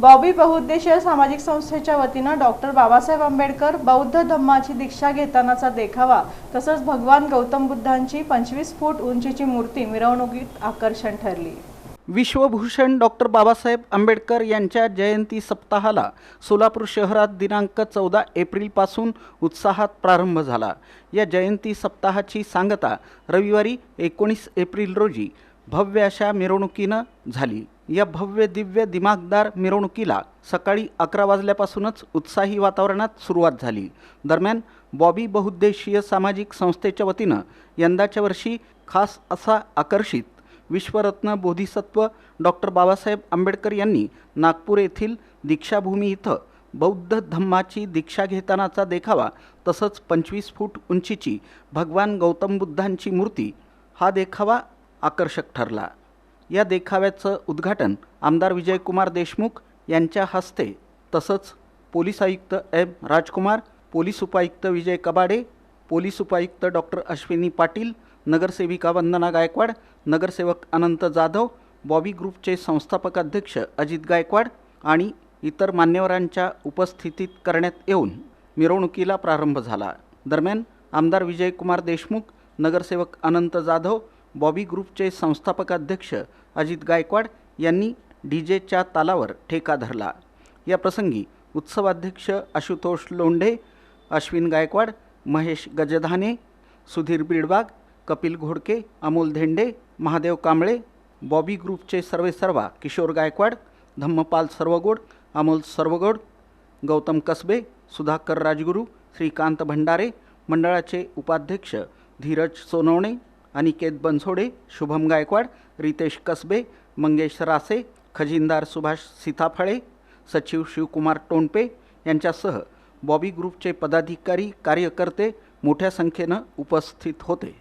बॉबी बहुउद्देशीय सामाजिक संस्थेच्या वतीनं डॉक्टर बाबासाहेब आंबेडकर बौद्ध धम्माची दीक्षा घेतानाचा देखावा तसंच भगवान गौतम बुद्धांची 25 फूट उंचीची मूर्ती मिरवणुकीत आकर्षण ठरली। विश्वभूषण डॉक्टर बाबासाहेब आंबेडकर यांच्या जयंती सप्ताहाला सोलापूर शहरात दिनांक 14 एप्रिलपासून उत्साहात प्रारंभ झाला। या जयंती सप्ताहाची सांगता रविवारी 19 एप्रिल रोजी भव्य अशा मिरवणुकीनं झाली। या भव्य दिव्य दिमागदार मिरवणुकीला सकाळी 11 वाजल्यापासूनच उत्साही वातावरणात सुरुवात झाली। दरम्यान बॉबी बहुउद्देशीय सामाजिक संस्थेच्या वतीनं यंदाच्या वर्षी खास असा आकर्षित विश्वरत्न बोधिसत्व डॉक्टर बाबासाहेब आंबेडकर यांनी नागपूर येथील दीक्षाभूमी इथं बौद्ध धम्माची दीक्षा घेतानाचा देखावा तसंच 25 फूट उंचीची भगवान गौतम बुद्धांची मूर्ती हा देखावा आकर्षक ठरला। या देखाव्याचं उद्घाटन आमदार विजयकुमार देशमुख यांच्या हस्ते तसंच पोलीस आयुक्त एम राजकुमार, पोलीस उपायुक्त विजय कबाडे, पोलीस उपायुक्त डॉक्टर अश्विनी पाटील, नगरसेविका वंदना गायकवाड, नगरसेवक अनंत जाधव, बॉबी ग्रुपचे संस्थापक अध्यक्ष अजित गायकवाड आणि इतर मान्यवरांच्या उपस्थितीत करण्यात येऊन मिरवणुकीला प्रारंभ झाला। दरम्यान आमदार विजयकुमार देशमुख, नगरसेवक अनंत जाधव, बॉबी ग्रुपचे संस्थापक अध्यक्ष अजित गायकवाड यांनी डीजेच्या तालावर ठेका धरला। या प्रसंगी उत्सवाध्यक्ष आशुतोष लोंढे, अश्विन गायकवाड, महेश गजधाने, सुधीर बिडबाग, कपिल घोडके, अमोल धेंडे, महादेव कांबळे, बॉबी ग्रुपचे सर्वेसर्वा किशोर गायकवाड, धम्मपाल सर्वगोड, अमोल सर्वगोड, गौतम कसबे, सुधाकर राजगुरू, श्रीकांत भंडारे, मंडळाचे उपाध्यक्ष धीरज सोनवणे, अनिकेत बनसोडे, शुभम गायकवाड, रितेश कसबे, मंगेश रासे, खजिनदार सुभाष सीताफळे, सचिव शिवकुमार टोणपे यांच्यासह बॉबी ग्रुपचे पदाधिकारी कार्यकर्ते मोठ्या संख्येनं उपस्थित होते।